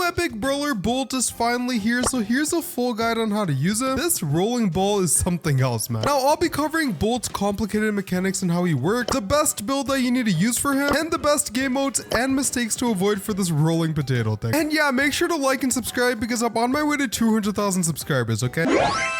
epic brawler Bolt is finally here, so here's a full guide on how to use it. This rolling ball is something else, man. Now, I'll be covering Bolt's complicated mechanics and how he works, the best build that you need to use for him, and the best game modes and mistakes to avoid for this rolling potato thing. And yeah, make sure to like and subscribe because I'm on my way to 200,000 subscribers, okay?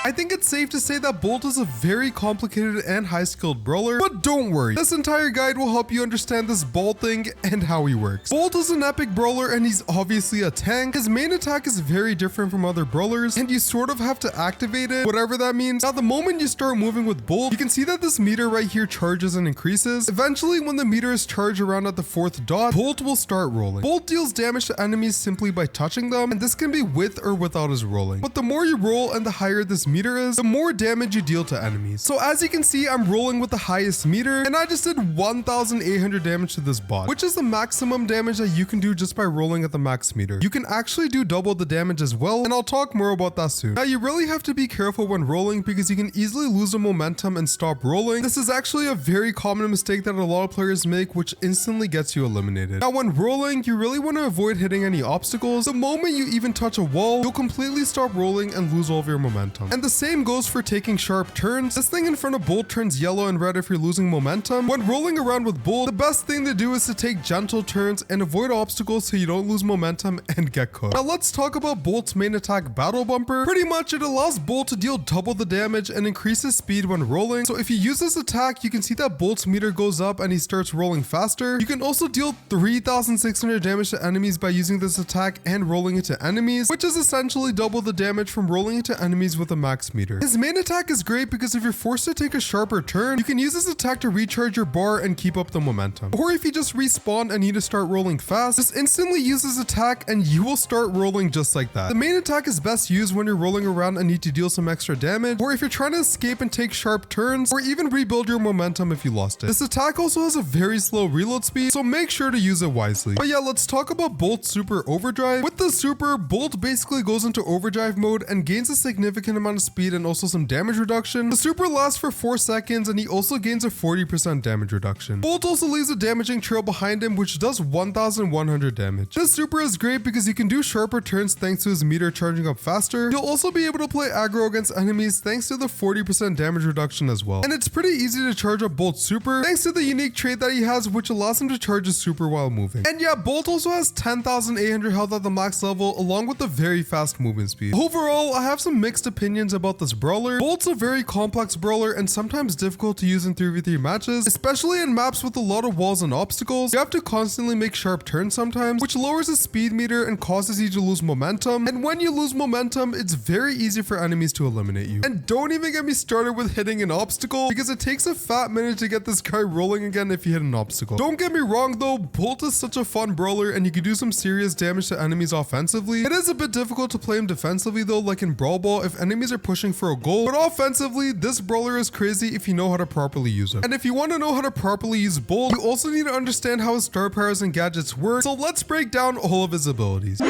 I think it's safe to say that Bolt is a very complicated and high-skilled brawler, but don't worry. This entire guide will help you understand this ball thing and how he works. Bolt is an epic brawler and he's obviously a tank. His main attack is very different from other brawlers and you sort of have to activate it, whatever that means. Now, the moment you start moving with Bolt, you can see that this meter right here charges and increases. Eventually, when the meter is charged around at the 4th dot, Bolt will start rolling. Bolt deals damage to enemies simply by touching them, and this can be with or without his rolling. But the more you roll and the higher this meter is, the more damage you deal to enemies. So as you can see, I'm rolling with the highest meter, and I just did 1,800 damage to this bot, which is the maximum damage that you can do just by rolling at the max meter. You can actually do double the damage as well, and I'll talk more about that soon. Now, you really have to be careful when rolling because you can easily lose the momentum and stop rolling. This is actually a very common mistake that a lot of players make, which instantly gets you eliminated. Now, when rolling, you really want to avoid hitting any obstacles. The moment you even touch a wall, you'll completely stop rolling and lose all of your momentum. And the same goes for taking sharp turns. This thing in front of Bolt turns yellow and red if you're losing momentum. When rolling around with Bolt, the best thing to do is to take gentle turns and avoid obstacles so you don't lose momentum and get cooked. Now, let's talk about Bolt's main attack, Battle Bumper. Pretty much, it allows Bolt to deal double the damage and increases speed when rolling. So if you use this attack, you can see that Bolt's meter goes up and he starts rolling faster. You can also deal 3,600 damage to enemies by using this attack and rolling it to enemies, which is essentially double the damage from rolling it to enemies with a max meter. His main attack is great because if you're forced to take a sharper turn, you can use this attack to recharge your bar and keep up the momentum. Or if you just respawn and need to start rolling fast, just instantly use this attack and you will start rolling just like that. The main attack is best used when you're rolling around and need to deal some extra damage, or if you're trying to escape and take sharp turns, or even rebuild your momentum if you lost it. This attack also has a very slow reload speed, so make sure to use it wisely. But yeah, let's talk about Bolt's super overdrive. With the super, Bolt basically goes into overdrive mode and gains a significant amount of speed and also some damage reduction. The super lasts for 4 seconds and he also gains a 40% damage reduction. Bolt also leaves a damaging trail behind him which does 1,100 damage. This super is great because you can do sharper turns thanks to his meter charging up faster. You'll also be able to play aggro against enemies thanks to the 40% damage reduction as well. And it's pretty easy to charge up Bolt's super thanks to the unique trait that he has which allows him to charge his super while moving. And yeah, Bolt also has 10,800 health at the max level along with a very fast movement speed. Overall, I have some mixed opinions about this brawler. Bolt's a very complex brawler and sometimes difficult to use in 3v3 matches, especially in maps with a lot of walls and obstacles. You have to constantly make sharp turns sometimes, which lowers his speed meter and causes you to lose momentum. And when you lose momentum, it's very easy for enemies to eliminate you. And don't even get me started with hitting an obstacle because it takes a fat minute to get this guy rolling again if you hit an obstacle. Don't get me wrong though, Bolt is such a fun brawler and you can do some serious damage to enemies offensively. It is a bit difficult to play him defensively though, like in Brawl Ball if enemies are pushing for a goal, but offensively, this brawler is crazy if you know how to properly use him. And if you want to know how to properly use Bolt, you also need to understand how his star powers and gadgets work, so let's break down all of his abilities.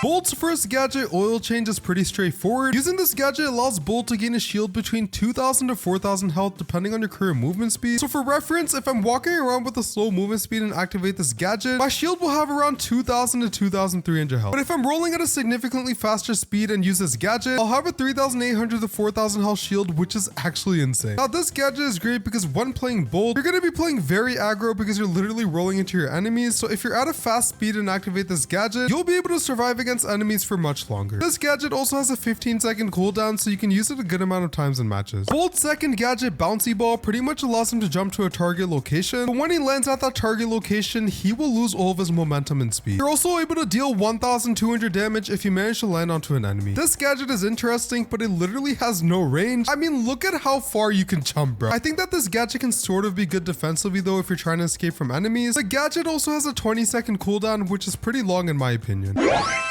Bolt's first gadget, Oil Change, is pretty straightforward. Using this gadget allows Bolt to gain a shield between 2,000 to 4,000 health depending on your current movement speed. So for reference, if I'm walking around with a slow movement speed and activate this gadget, my shield will have around 2,000 to 2,300 health. But if I'm rolling at a significantly faster speed and use this gadget, I'll have a 3,800 to 4,000 health shield, which is actually insane. Now this gadget is great because when playing Bolt, you're going to be playing very aggro because you're literally rolling into your enemies. So if you're at a fast speed and activate this gadget, you'll be able to survive against enemies for much longer. This gadget also has a 15-second cooldown, so you can use it a good amount of times in matches. Bolt's second gadget, Bouncy Ball, pretty much allows him to jump to a target location, but when he lands at that target location, he will lose all of his momentum and speed. You're also able to deal 1,200 damage if you manage to land onto an enemy. This gadget is interesting, but it literally has no range. I mean, look at how far you can jump, bro. I think that this gadget can sort of be good defensively though if you're trying to escape from enemies. The gadget also has a 20-second cooldown, which is pretty long in my opinion.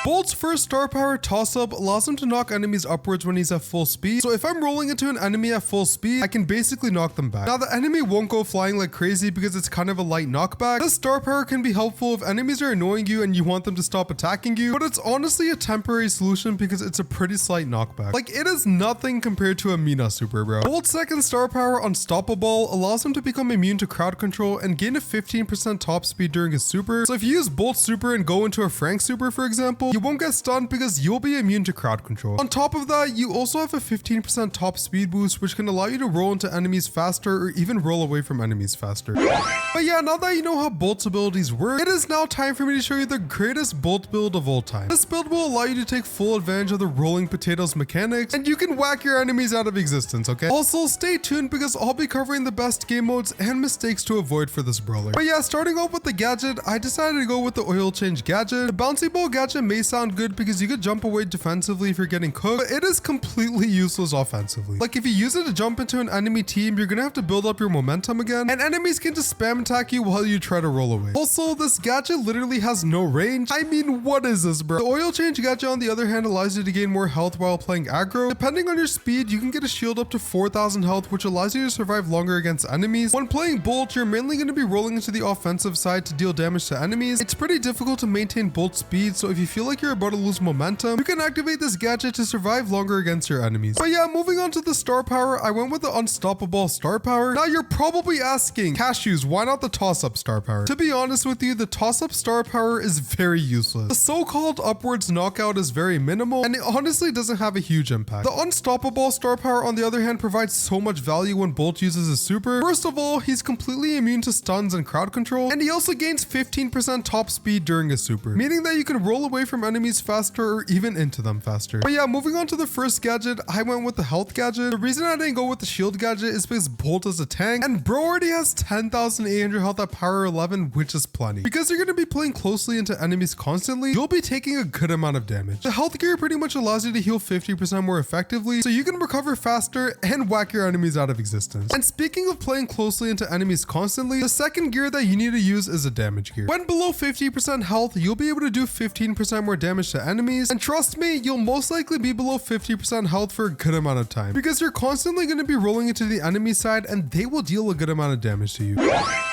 Bolt's first star power, Toss Up, allows him to knock enemies upwards when he's at full speed. So if I'm rolling into an enemy at full speed, I can basically knock them back. Now the enemy won't go flying like crazy because it's kind of a light knockback. This star power can be helpful if enemies are annoying you and you want them to stop attacking you, but it's honestly a temporary solution because it's a pretty slight knockback. Like, it is nothing compared to a Mina super, bro. Bolt's second star power, Unstoppable, allows him to become immune to crowd control and gain a 15% top speed during his super. So if you use Bolt's super and go into a Frank super, sniper, for example, you won't get stunned because you'll be immune to crowd control. On top of that, you also have a 15% top speed boost, which can allow you to roll into enemies faster or even roll away from enemies faster. But yeah, now that you know how Bolt's abilities work, it is now time for me to show you the greatest Bolt build of all time. This build will allow you to take full advantage of the rolling potatoes mechanics, and you can whack your enemies out of existence, okay? Also, stay tuned because I'll be covering the best game modes and mistakes to avoid for this brawler. But yeah, starting off with the gadget, I decided to go with the oil change gadget. The bouncy ball gadget may sound good because you could jump away defensively if you're getting cooked, but it is completely useless offensively. Like if you use it to jump into an enemy team, you're gonna have to build up your momentum again, and enemies can just spam attack you while you try to roll away. Also, this gadget literally has no range. I mean, what is this, bro? The oil change gadget, on the other hand, allows you to gain more health while playing aggro. Depending on your speed, you can get a shield up to 4,000 health, which allows you to survive longer against enemies. When playing Bolt, you're mainly going to be rolling into the offensive side to deal damage to enemies. It's pretty difficult to maintain Bolt speed, so if you feel like you're about to lose momentum, you can activate this gadget to survive longer against your enemies. But yeah, moving on to the star power, I went with the unstoppable star power. Now you're probably asking, Kashewz, why not the toss-up star power? To be honest with you, the toss-up star power is very useless. The so-called upwards knockout is very minimal, and it honestly doesn't have a huge impact. The unstoppable star power, on the other hand, provides so much value when Bolt uses his super. First of all, he's completely immune to stuns and crowd control, and he also gains 15% top speed during his super, meaning that you can roll away from enemies faster or even into them faster. But yeah, moving on to the first gadget, I went with the health gadget. The reason I didn't go with the shield gadget is because Bolt is a tank, and bro already has 10,800 health at power 11, which is plenty. Because you're going to be playing closely into enemies constantly, you'll be taking a good amount of damage. The health gear pretty much allows you to heal 50% more effectively, so you can recover faster and whack your enemies out of existence. And speaking of playing closely into enemies constantly, the second gear that you need to use is a damage gear. When below 50% health, you'll be able to do 15% more damage to enemies, and trust me, you'll most likely be below 50% health for a good amount of time, because you're constantly going to be rolling into the enemy side and they will deal a good amount of damage to you.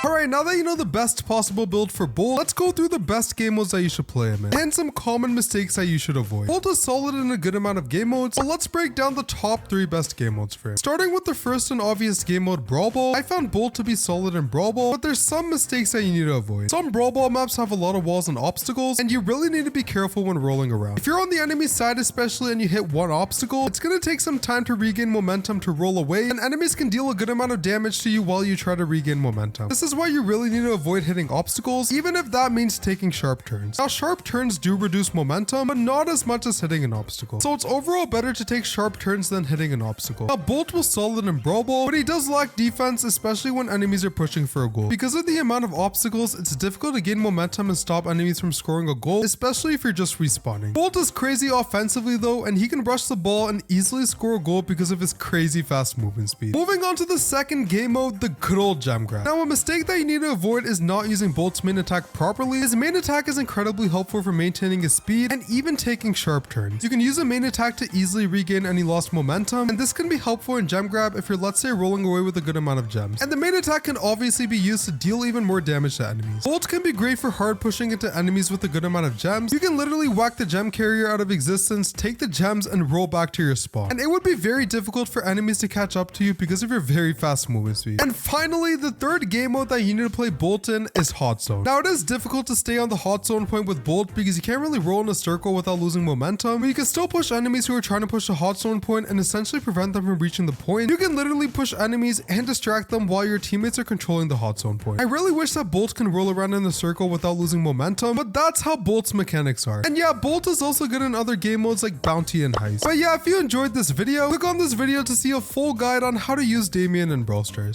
Alright, now that you know the best possible build for Bolt, let's go through the best game modes that you should play him in, and some common mistakes that you should avoid. Bolt is solid in a good amount of game modes, so let's break down the top 3 best game modes for him. Starting with the first and obvious game mode, Brawl Ball, I found Bolt to be solid in Brawl Ball, but there's some mistakes that you need to avoid. Some Brawl Ball maps have a lot of walls and obstacles, and you really need to be careful when rolling around. If you're on the enemy side especially and you hit one obstacle, it's going to take some time to regain momentum to roll away, and enemies can deal a good amount of damage to you while you try to regain momentum. This is why you really need to avoid hitting obstacles, even if that means taking sharp turns. Now, sharp turns do reduce momentum, but not as much as hitting an obstacle. So it's overall better to take sharp turns than hitting an obstacle. Now, Bolt was solid in Brawl Ball, but he does lack defense, especially when enemies are pushing for a goal. Because of the amount of obstacles, it's difficult to gain momentum and stop enemies from scoring a goal, especially if you're just respawning. Bolt is crazy offensively though, and he can rush the ball and easily score a goal because of his crazy fast movement speed. Moving on to the second game mode, the good old gem grab. Now, a mistake that you need to avoid is not using Bolt's main attack properly. His main attack is incredibly helpful for maintaining his speed and even taking sharp turns. You can use a main attack to easily regain any lost momentum, and this can be helpful in gem grab if you're, let's say, rolling away with a good amount of gems. And the main attack can obviously be used to deal even more damage to enemies. Bolt can be great for hard pushing into enemies with a good amount of gems. You can literally whack the gem carrier out of existence, take the gems, and roll back to your spawn. And it would be very difficult for enemies to catch up to you because of your very fast movement speed. And finally, the third game mode that you need to play Bolt in is Hot Zone. Now, it is difficult to stay on the Hot Zone point with Bolt because you can't really roll in a circle without losing momentum, but you can still push enemies who are trying to push the Hot Zone point and essentially prevent them from reaching the point. You can literally push enemies and distract them while your teammates are controlling the Hot Zone point. I really wish that Bolt can roll around in a circle without losing momentum, but that's how Bolt's mechanics are. And yeah, Bolt is also good in other game modes like Bounty and Heist. But yeah, if you enjoyed this video, click on this video to see a full guide on how to use Damien in Brawl Stars.